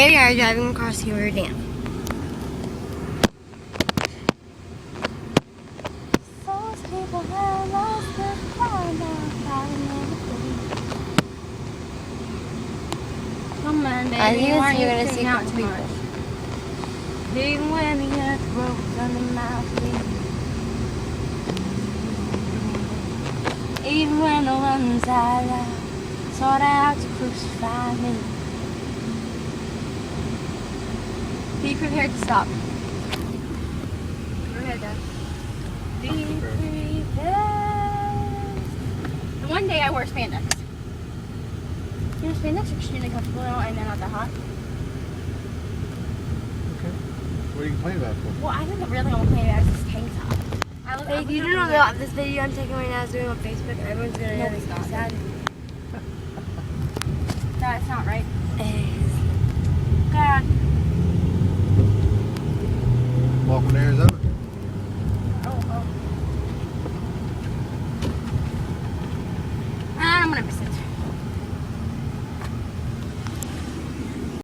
we are driving across Hoover Dam. Those people have lost their pride now. Come on, baby. I think why you're are you gonna see freaking out some too people. much? Even when the earth rolls under my feet. Even when the ones I love sought out to crucify me. Be prepared to stop. Go ahead, Dad. Be prepared. And one day I wear spandex. You know, spandex are extremely comfortable and they're not that hot. Okay. What are you complaining about for? Well, I didn't really want to play it as this tank top. Hey, do you know that this video I'm taking right now is doing on Facebook? Everyone's gonna No, get it's not. sad. That's not right. Hey. God. Welcome to Arizona. Oh. I'm gonna miss it.